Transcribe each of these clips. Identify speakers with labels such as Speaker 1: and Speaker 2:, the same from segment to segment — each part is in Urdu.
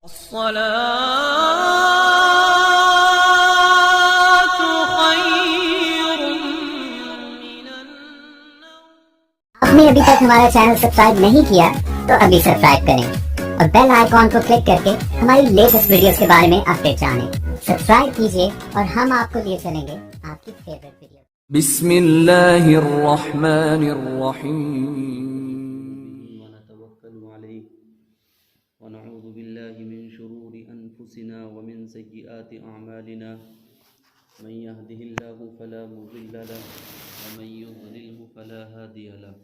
Speaker 1: الصلاة خير من النوم۔
Speaker 2: آپ نے ابھی تک ہمارا چینل سبسکرائب نہیں کیا تو ابھی سبسکرائب کریں اور بیل آئیکن کو کلک کر کے ہماری لیٹسٹ ویڈیوز کے بارے میں اپڈیٹ جانیں۔ سبسکرائب کیجیے اور ہم آپ کو لیے چلیں گے آپ کی فیوریٹ ویڈیو۔
Speaker 3: بسم اللہ الرحمن الرحیم
Speaker 4: ونتوکل علیہ ونعوذ باللہ من شرور انفسنا ومن سیئات اعمالنا من يهده الله فلا مضل له ومن يضلل فلا هادي له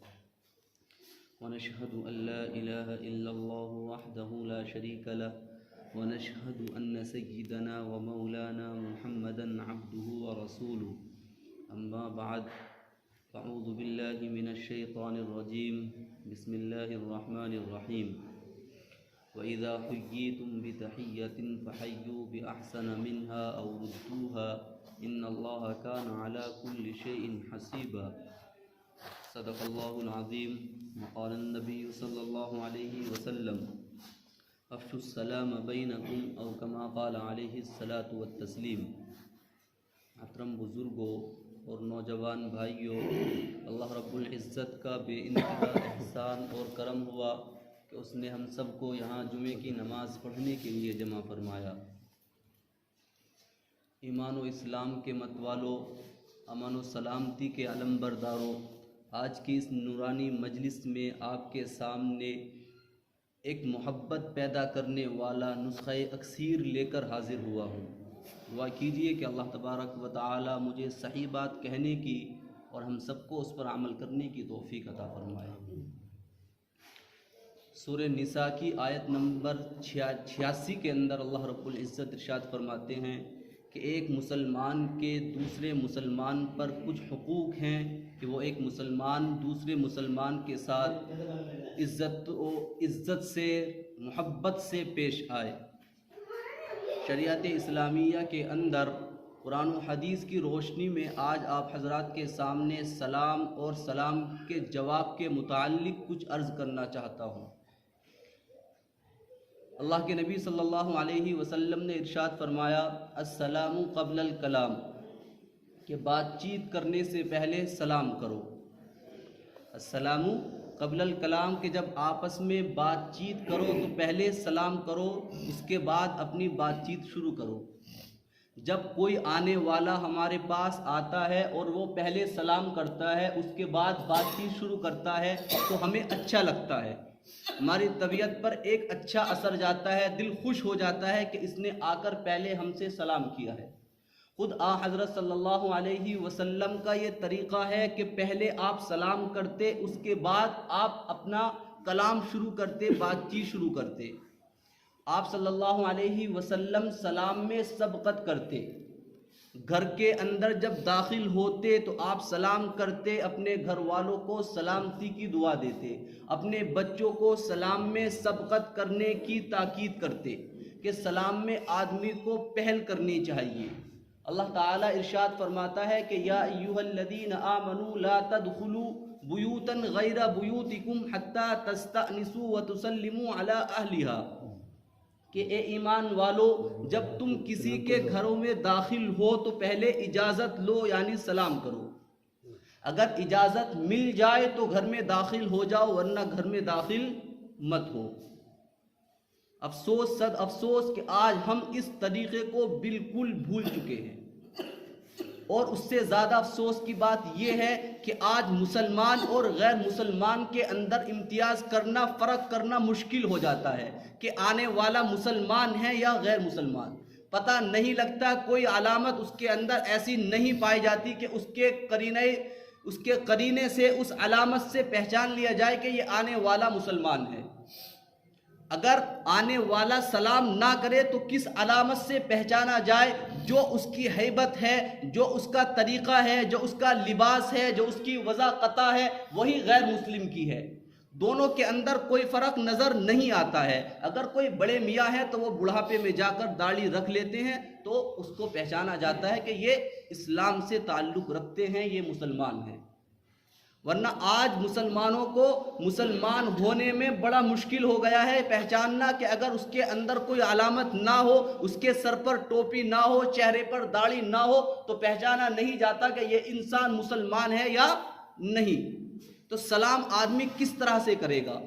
Speaker 4: ونشهد ان لا اله الا الله وحده لا شريك له ونشهد ان سيدنا ومولانا محمدا عبده ورسوله اما بعد فاعوذ بالله من الشيطان الرجيم بسم الله الرحمن الرحيم وإذا حييتم بتحية فحيوا بأحسن منها أو ردوها إن الله كان على كل شيء حسيبا صدق الله العظيم وقال النبي صلى الله عليه وسلم أفشوا السلام بينكم أو كما قال عليه الصلاة والتسليم۔ محترم بزرگوں اور نوجوان بھائیوں، اللہ رب العزت کا بے انتہا احسان اور کرم ہوا کہ اس نے ہم سب کو یہاں جمعے کی نماز پڑھنے کے لیے جمع فرمایا۔ ایمان و اسلام کے متوالوں، امن و سلامتی کے علم برداروں، آج کی اس نورانی مجلس میں آپ کے سامنے ایک محبت پیدا کرنے والا نسخہ اکسیر لے کر حاضر ہوا ہوں۔ دعا کیجئے کہ اللہ تبارک و تعالی مجھے صحیح بات کہنے کی اور ہم سب کو اس پر عمل کرنے کی توفیق عطا فرمائے۔ سورہ نساء کی آیت نمبر 86 کے اندر اللہ رب العزت ارشاد فرماتے ہیں کہ ایک مسلمان کے دوسرے مسلمان پر کچھ حقوق ہیں کہ وہ ایک مسلمان دوسرے مسلمان کے ساتھ عزت سے محبت سے پیش آئے۔ شریعت اسلامیہ کے اندر قرآن و حدیث کی روشنی میں آج آپ حضرات کے سامنے سلام اور سلام کے جواب کے متعلق کچھ عرض کرنا چاہتا ہوں۔ اللہ کے نبی صلی اللہ علیہ وسلم نے ارشاد فرمایا السلام قبل الکلام، کہ بات چیت کرنے سے پہلے سلام کرو۔ السلام قبل الکلام، کہ جب آپس میں بات چیت کرو تو پہلے سلام کرو، اس کے بعد اپنی بات چیت شروع کرو۔ جب کوئی آنے والا ہمارے پاس آتا ہے اور وہ پہلے سلام کرتا ہے اس کے بعد بات چیت شروع کرتا ہے تو ہمیں اچھا لگتا ہے، ہماری طبیعت پر ایک اچھا اثر جاتا ہے، دل خوش ہو جاتا ہے کہ اس نے آ کر پہلے ہم سے سلام کیا ہے۔ خود حضرت صلی اللہ علیہ وسلم کا یہ طریقہ ہے کہ پہلے آپ سلام کرتے، اس کے بعد آپ اپنا کلام شروع کرتے، بات چیت شروع کرتے۔ آپ صلی اللہ علیہ وسلم سلام میں سبقت کرتے، گھر کے اندر جب داخل ہوتے تو آپ سلام کرتے، اپنے گھر والوں کو سلامتی کی دعا دیتے، اپنے بچوں کو سلام میں سبقت کرنے کی تاکید کرتے کہ سلام میں آدمی کو پہل کرنی چاہیے۔ اللہ تعالیٰ ارشاد فرماتا ہے کہ یا ایھا الذین آمنوا لا تدخلوا بیوتا غیر بیوتکم حتی تستأنسوا وتسلموا علی اہلہا، کہ اے ایمان والو جب تم کسی کے گھروں میں داخل ہو تو پہلے اجازت لو، یعنی سلام کرو۔ اگر اجازت مل جائے تو گھر میں داخل ہو جاؤ، ورنہ گھر میں داخل مت ہو۔ افسوس صد افسوس کہ آج ہم اس طریقے کو بالکل بھول چکے ہیں، اور اس سے زیادہ افسوس کی بات یہ ہے کہ آج مسلمان اور غیر مسلمان کے اندر امتیاز کرنا، فرق کرنا مشکل ہو جاتا ہے کہ آنے والا مسلمان ہے یا غیر مسلمان، پتہ نہیں لگتا، کوئی علامت اس کے اندر ایسی نہیں پائی جاتی کہ اس کے قرینے سے، اس علامت سے پہچان لیا جائے کہ یہ آنے والا مسلمان ہے۔ اگر آنے والا سلام نہ کرے تو کس علامت سے پہچانا جائے؟ جو اس کی ہیبت ہے، جو اس کا طریقہ ہے، جو اس کا لباس ہے، جو اس کی وضاقتہ ہے، وہی غیر مسلم کی ہے۔ دونوں کے اندر کوئی فرق نظر نہیں آتا ہے۔ اگر کوئی بڑے میاں ہے تو وہ بڑھاپے میں جا کر داڑھی رکھ لیتے ہیں تو اس کو پہچانا جاتا ہے کہ یہ اسلام سے تعلق رکھتے ہیں، یہ مسلمان ہیں۔ ورنہ آج مسلمانوں کو مسلمان ہونے میں بڑا مشکل ہو گیا ہے پہچاننا کہ اگر اس کے اندر کوئی علامت نہ ہو، اس کے سر پر ٹوپی نہ ہو، چہرے پر داڑھی نہ ہو، تو پہچانا نہیں جاتا کہ یہ انسان مسلمان ہے یا نہیں۔ تو سلام آدمی کس طرح سے کرے گا؟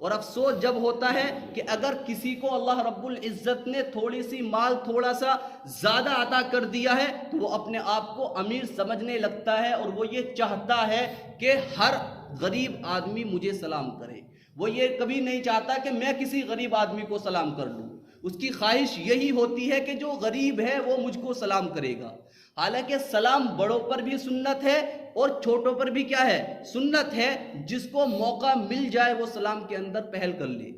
Speaker 4: اور افسوس جب ہوتا ہے کہ اگر کسی کو اللہ رب العزت نے تھوڑی سی مال تھوڑا سا زیادہ عطا کر دیا ہے تو وہ اپنے آپ کو امیر سمجھنے لگتا ہے، اور وہ یہ چاہتا ہے کہ ہر غریب آدمی مجھے سلام کرے۔ وہ یہ کبھی نہیں چاہتا کہ میں کسی غریب آدمی کو سلام کر لوں۔ اس کی خواہش یہی ہوتی ہے کہ جو غریب ہے وہ مجھ کو سلام کرے گا۔ حالانکہ سلام بڑوں پر بھی سنت ہے اور چھوٹوں پر بھی کیا ہے؟ سنت ہے۔ جس کو موقع مل جائے وہ سلام کے اندر پہل کر لے۔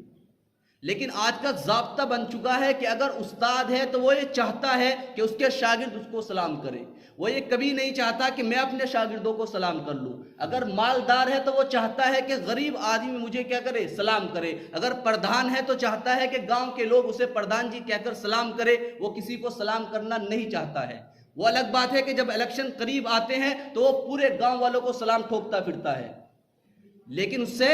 Speaker 4: لیکن آج کا ضابطہ بن چکا ہے کہ اگر استاد ہے تو وہ یہ چاہتا ہے کہ اس کے شاگرد اس کو سلام کرے۔ وہ یہ کبھی نہیں چاہتا کہ میں اپنے شاگردوں کو سلام کر لوں۔ اگر مالدار ہے تو وہ چاہتا ہے کہ غریب آدمی مجھے کیا کرے؟ سلام کرے۔ اگر پردھان ہے تو چاہتا ہے کہ گاؤں کے لوگ اسے پردھان جی کہہ کر سلام کرے۔ وہ کسی کو سلام کرنا نہیں چاہتا ہے۔ وہ الگ بات ہے کہ جب الیکشن قریب آتے ہیں تو وہ پورے گاؤں والوں کو سلام ٹھوکتا پھرتا ہے، لیکن اس سے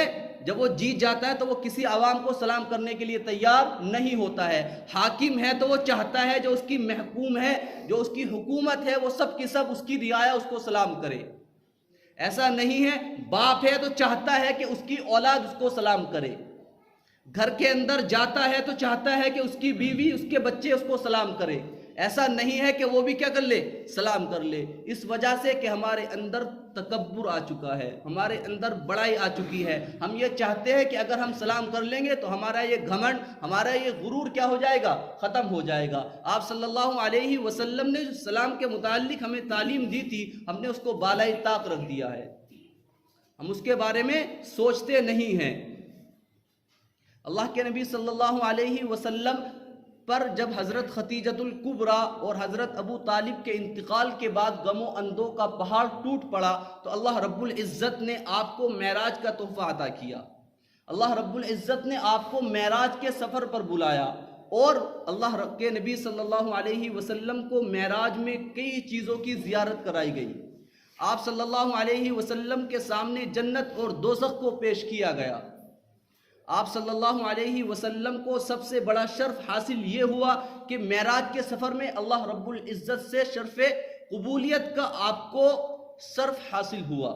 Speaker 4: جب وہ جیت جاتا ہے تو وہ کسی عوام کو سلام کرنے کے لیے تیار نہیں ہوتا ہے۔ حاکم ہے تو وہ چاہتا ہے جو اس کی محکوم ہے، جو اس کی حکومت ہے، وہ سب کی سب اس کی رعایا اس کو سلام کرے۔ ایسا نہیں ہے۔ باپ ہے تو چاہتا ہے کہ اس کی اولاد اس کو سلام کرے۔ گھر کے اندر جاتا ہے تو چاہتا ہے کہ اس کی بیوی، اس کے بچے اس کو سلام کرے۔ ایسا نہیں ہے کہ وہ بھی کیا کر لے؟ سلام کر لے۔ اس وجہ سے کہ ہمارے اندر تکبر آ چکا ہے، ہمارے اندر بڑائی آ چکی ہے۔ ہم یہ چاہتے ہیں کہ اگر ہم سلام کر لیں گے تو ہمارا یہ گھمنڈ، ہمارا یہ غرور کیا ہو جائے گا؟ ختم ہو جائے گا۔ آپ صلی اللہ علیہ وسلم نے جو سلام کے متعلق ہمیں تعلیم دی تھی، ہم نے اس کو بالائے طاق رکھ دیا ہے۔ ہم اس کے بارے میں سوچتے نہیں ہیں۔ اللہ کے نبی صلی اللہ علیہ وسلم پر جب حضرت خدیجۃ الکبریٰ اور حضرت ابو طالب کے انتقال کے بعد غم و اندوہ کا پہاڑ ٹوٹ پڑا تو اللہ رب العزت نے آپ کو معراج کا تحفہ عطا کیا۔ اللہ رب العزت نے آپ کو معراج کے سفر پر بلایا، اور اللہ کے نبی صلی اللہ علیہ وسلم کو معراج میں کئی چیزوں کی زیارت کرائی گئی۔ آپ صلی اللہ علیہ وسلم کے سامنے جنت اور دوزخ کو پیش کیا گیا۔ آپ صلی اللہ علیہ وسلم کو سب سے بڑا شرف حاصل یہ ہوا کہ معراج کے سفر میں اللہ رب العزت سے شرف قبولیت کا آپ کو شرف حاصل ہوا،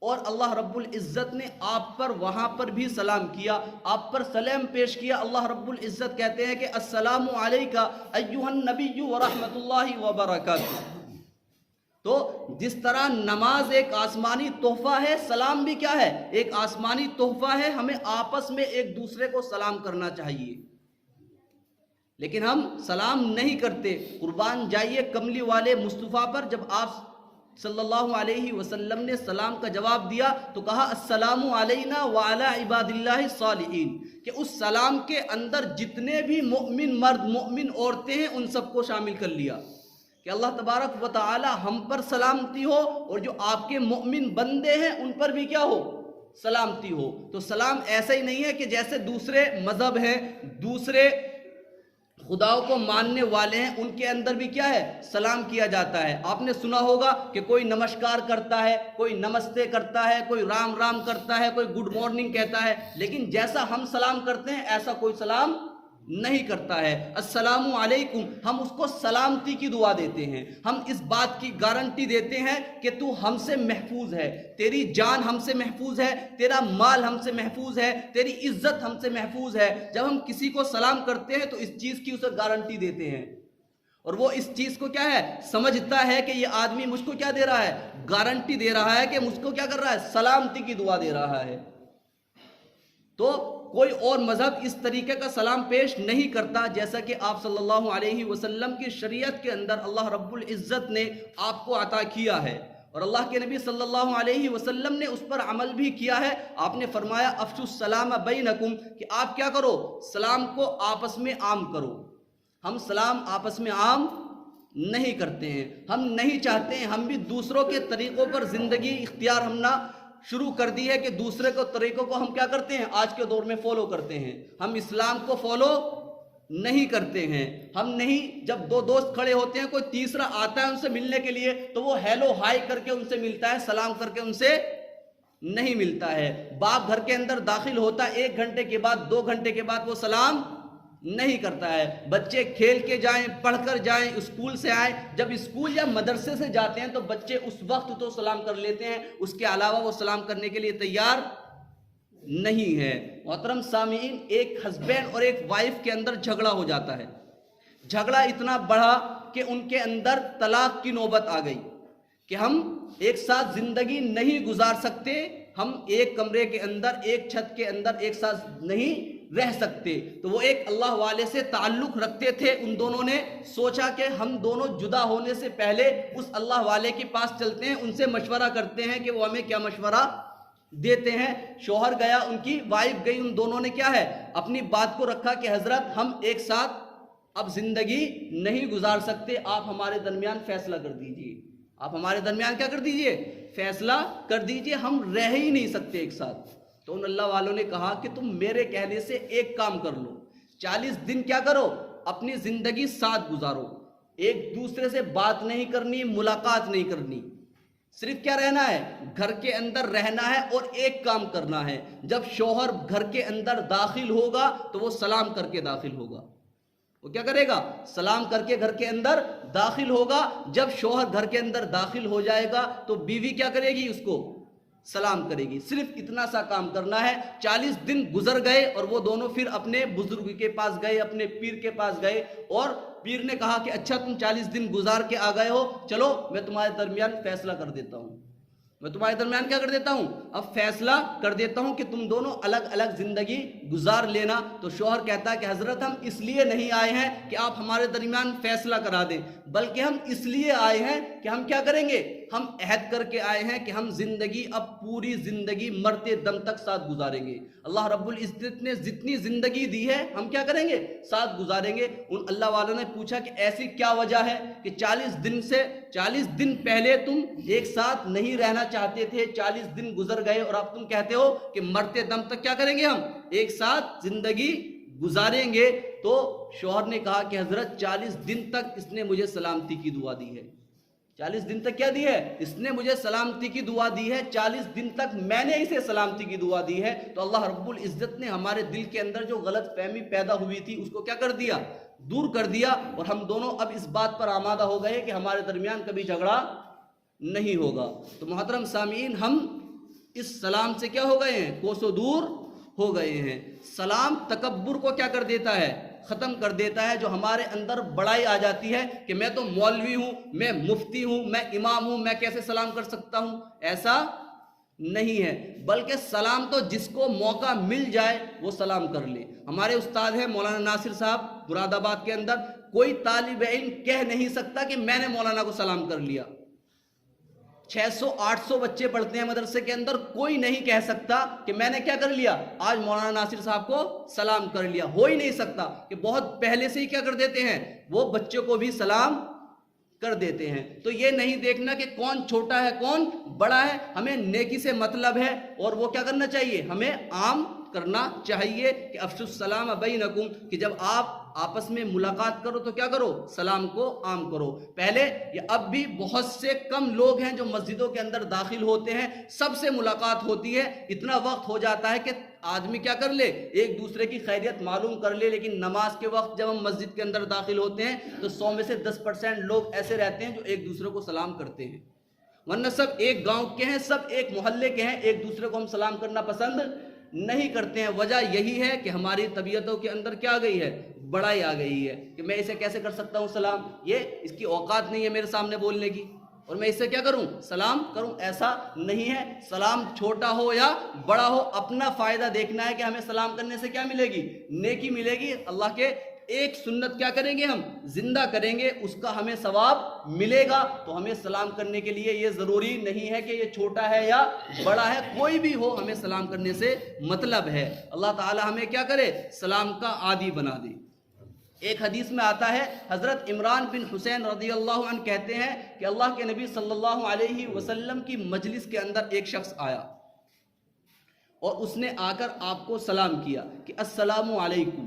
Speaker 4: اور اللہ رب العزت نے آپ پر وہاں پر بھی سلام کیا، آپ پر سلام پیش کیا۔ اللہ رب العزت کہتے ہیں کہ السلام علیکہ ایھا النبی ورحمۃ اللہ وبرکاتہ۔ تو جس طرح نماز ایک آسمانی تحفہ ہے، سلام بھی کیا ہے؟ ایک آسمانی تحفہ ہے۔ ہمیں آپس میں ایک دوسرے کو سلام کرنا چاہیے، لیکن ہم سلام نہیں کرتے۔ قربان جائیے کملی والے مصطفیٰ پر جب آپ صلی اللہ علیہ وسلم نے سلام کا جواب دیا تو کہا السلام علینا وعلی عباد اللہ الصالحین، کہ اس سلام کے اندر جتنے بھی مؤمن مرد مؤمن عورتیں ہیں ان سب کو شامل کر لیا، کہ اللہ تبارک و تعالی ہم پر سلامتی ہو، اور جو آپ کے مؤمن بندے ہیں ان پر بھی کیا ہو؟ سلامتی ہو۔ تو سلام ایسا ہی نہیں ہے کہ جیسے دوسرے مذہب ہیں، دوسرے خداؤں کو ماننے والے ہیں، ان کے اندر بھی کیا ہے؟ سلام کیا جاتا ہے۔ آپ نے سنا ہوگا کہ کوئی نمسکار کرتا ہے، کوئی نمستے کرتا ہے، کوئی رام رام کرتا ہے، کوئی گڈ مارننگ کہتا ہے، لیکن جیسا ہم سلام کرتے ہیں ایسا کوئی سلام نہیں کرتا ہے۔ السلام علیکم، ہم اس کو سلامتی کی دعا دیتے ہیں۔ ہم اس بات کی گارنٹی دیتے ہیں کہ تو ہم سے محفوظ ہے، تیری جان ہم سے محفوظ ہے، تیرا مال ہم سے محفوظ ہے، تیری عزت ہم سے محفوظ ہے۔ جب ہم کسی کو سلام کرتے ہیں تو اس چیز کی اسے گارنٹی دیتے ہیں، اور وہ اس چیز کو کیا ہے؟ سمجھتا ہے کہ یہ آدمی مجھ کو کیا دے رہا ہے؟ گارنٹی دے رہا ہے کہ مجھ کو کیا کر رہا ہے؟ سلامتی کی دعا دے رہا ہے۔ تو کوئی اور مذہب اس طریقے کا سلام پیش نہیں کرتا جیسا کہ آپ صلی اللہ علیہ وسلم کی شریعت کے اندر اللہ رب العزت نے آپ کو عطا کیا ہے، اور اللہ کے نبی صلی اللہ علیہ وسلم نے اس پر عمل بھی کیا ہے۔ آپ نے فرمایا افشوا السلام بینکم، کہ آپ کیا کرو؟ سلام کو آپس میں عام کرو۔ ہم سلام آپس میں عام نہیں کرتے ہیں، ہم نہیں چاہتے ہیں، ہم بھی دوسروں کے طریقوں پر زندگی اختیار ہم نہ شروع کر دی ہے کہ دوسرے کو طریقوں کو ہم کیا کرتے ہیں؟ آج کے دور میں فالو کرتے ہیں۔ ہم اسلام کو فالو نہیں کرتے ہیں. ہم نہیں, جب دو دوست کھڑے ہوتے ہیں کوئی تیسرا آتا ہے ان سے ملنے کے لیے تو وہ ہیلو ہائی کر کے ان سے ملتا ہے, سلام کر کے ان سے نہیں ملتا ہے. باپ گھر کے اندر داخل ہوتا ہے 1 گھنٹے کے بعد 2 گھنٹے کے بعد وہ سلام نہیں کرتا ہے. بچے کھیل کے جائیں, پڑھ کر جائیں, اسکول سے آئیں, جب اسکول یا مدرسے سے جاتے ہیں تو بچے اس وقت تو سلام کر لیتے ہیں, اس کے علاوہ وہ سلام کرنے کے لیے تیار نہیں ہے. محترم سامعین, ایک ہسبینڈ اور ایک وائف کے اندر جھگڑا ہو جاتا ہے. جھگڑا اتنا بڑھا کہ ان کے اندر طلاق کی نوبت آ گئی کہ ہم ایک ساتھ زندگی نہیں گزار سکتے, ہم ایک کمرے کے اندر ایک چھت کے اندر ایک ساتھ نہیں رہ سکتے. تو وہ ایک اللہ والے سے تعلق رکھتے تھے. ان دونوں نے سوچا کہ ہم دونوں جدا ہونے سے پہلے اس اللہ والے کے پاس چلتے ہیں, ان سے مشورہ کرتے ہیں کہ وہ ہمیں کیا مشورہ دیتے ہیں. شوہر گیا, ان کی وائف گئی, ان دونوں نے کیا ہے اپنی بات کو رکھا کہ حضرت ہم ایک ساتھ اب زندگی نہیں گزار سکتے, آپ ہمارے درمیان فیصلہ کر دیجئے. آپ ہمارے درمیان کیا کر دیجئے, فیصلہ کر دیجئے, ہم رہ ہی نہیں سکتے ایک ساتھ. تو ان اللہ والوں نے کہا کہ تم میرے کہنے سے ایک کام کر لو, 40 دن کیا کرو, اپنی زندگی ساتھ گزارو, ایک دوسرے سے بات نہیں کرنی, ملاقات نہیں کرنی, صرف کیا رہنا ہے, گھر کے اندر رہنا ہے اور ایک کام کرنا ہے. جب شوہر گھر کے اندر داخل ہوگا تو وہ سلام کر کے داخل ہوگا. وہ کیا کرے گا, سلام کر کے گھر کے اندر داخل ہوگا. جب شوہر گھر کے اندر داخل ہو جائے گا تو بیوی کیا کرے گی, اس کو سلام کرے گی. صرف اتنا سا کام کرنا ہے. 40 دن گزر گئے اور وہ دونوں پھر اپنے بزرگ کے پاس گئے, اپنے پیر کے پاس گئے, اور پیر نے کہا کہ اچھا تم 40 دن گزار کے آ گئے ہو, چلو میں تمہارے درمیان فیصلہ کر دیتا ہوں. میں تمہارے درمیان کیا کر دیتا ہوں, اب فیصلہ کر دیتا ہوں کہ تم دونوں الگ الگ زندگی گزار لینا. تو شوہر کہتا ہے کہ حضرت ہم اس لیے نہیں آئے ہیں کہ آپ ہمارے درمیان فیصلہ کرا دیں, بلکہ ہم اس لیے آئے ہیں کہ ہم کیا کریں گے, ہم عہد کر کے آئے ہیں کہ ہم زندگی اب پوری زندگی مرتے دم تک ساتھ گزاریں گے. اللہ رب العزت نے جتنی زندگی دی ہے ہم کیا کریں گے, ساتھ گزاریں گے. ان اللہ والوں نے پوچھا کہ ایسی کیا وجہ ہے کہ 40 دن پہلے تم ایک ساتھ نہیں رہنا چاہتے تھے, 40 دن گزر گئے اور اب تم کہتے ہو کہ مرتے دم تک کیا کریں گے, ہم ایک ساتھ زندگی گزاریں گے. تو شوہر نے کہا کہ حضرت 40 دن تک اس نے مجھے سلامتی کی دعا دی ہے. 40 دن تک کیا دی ہے, اس نے مجھے سلامتی کی دعا دی ہے. 40 دن تک میں نے اسے سلامتی کی دعا دی ہے. تو اللہ رب العزت نے ہمارے دل کے اندر جو غلط فہمی پیدا ہوئی تھی اس کو کیا کر دیا, دور کر دیا, اور ہم دونوں اب اس بات پر آمادہ ہو گئے کہ ہمارے درمیان کبھی جھگڑا نہیں ہوگا. تو محترم سامعین, ہم اس سلام سے کیا ہو گئے ہیں, کوسوں دور ہو گئے ہیں. سلام تکبر کو کیا کر دیتا ہے, ختم کر دیتا ہے. جو ہمارے اندر بڑائی آ جاتی ہے کہ میں تو مولوی ہوں, میں مفتی ہوں, میں امام ہوں, میں کیسے سلام کر سکتا ہوں, ایسا نہیں ہے. بلکہ سلام تو جس کو موقع مل جائے وہ سلام کر لے. ہمارے استاد ہیں مولانا ناصر صاحب مراد آباد کے اندر, کوئی طالب علم کہہ نہیں سکتا کہ میں نے مولانا کو سلام کر لیا. 600-800 بچے پڑھتے ہیں مدرسے کے اندر, کوئی نہیں کہہ سکتا کہ میں نے کیا کر لیا, آج مولانا ناصر صاحب کو سلام کر لیا. ہو ہی نہیں سکتا کہ بہت پہلے سے ہی کیا کر دیتے ہیں, وہ بچوں کو بھی سلام کر دیتے ہیں. تو یہ نہیں دیکھنا کہ کون چھوٹا ہے کون بڑا ہے, ہمیں نیکی سے مطلب ہے, اور وہ کیا کرنا چاہیے, ہمیں عام کرنا چاہیے کہ افشوا السلام بینکم, کہ جب آپ آپس میں ملاقات کرو تو کیا کرو, سلام کو عام کرو. پہلے یا اب بھی بہت سے کم لوگ ہیں جو مسجدوں کے اندر داخل ہوتے ہیں, سب سے ملاقات ہوتی ہے, اتنا وقت ہو جاتا ہے کہ آدمی کیا کر لے, ایک دوسرے کی خیریت معلوم کر لے. لیکن نماز کے وقت جب ہم مسجد کے اندر داخل ہوتے ہیں تو 100 میں سے 10% لوگ ایسے رہتے ہیں جو ایک دوسرے کو سلام کرتے ہیں, ورنہ سب ایک گاؤں کے ہیں, سب ایک محلے کے ہیں, ایک دوسرے کو ہم سلام کرنا پسند نہیں کرتے ہیں. وجہ یہی ہے کہ ہماری طبیعتوں کے اندر کیا آ گئی ہے, بڑائی آ گئی ہے کہ میں اسے کیسے کر سکتا ہوں سلام, یہ اس کی اوقات نہیں ہے میرے سامنے بولنے کی, اور میں اس سے کیا کروں, سلام کروں. ایسا نہیں ہے. سلام چھوٹا ہو یا بڑا ہو, اپنا فائدہ دیکھنا ہے کہ ہمیں سلام کرنے سے کیا ملے گی, نیکی ملے گی. اللہ کے ایک سنت کیا کریں گے, ہم زندہ کریں گے, اس کا ہمیں ثواب ملے گا. تو ہمیں سلام کرنے کے لیے یہ ضروری نہیں ہے کہ یہ چھوٹا ہے یا بڑا ہے, کوئی بھی ہو, ہمیں سلام کرنے سے مطلب ہے. اللہ تعالی ہمیں کیا کرے, سلام کا عادی بنا دے. ایک حدیث میں آتا ہے, حضرت عمران بن حسین رضی اللہ عنہ کہتے ہیں کہ اللہ کے نبی صلی اللہ علیہ وسلم کی مجلس کے اندر ایک شخص آیا اور اس نے آ کر آپ کو سلام کیا کہ السلام علیکم.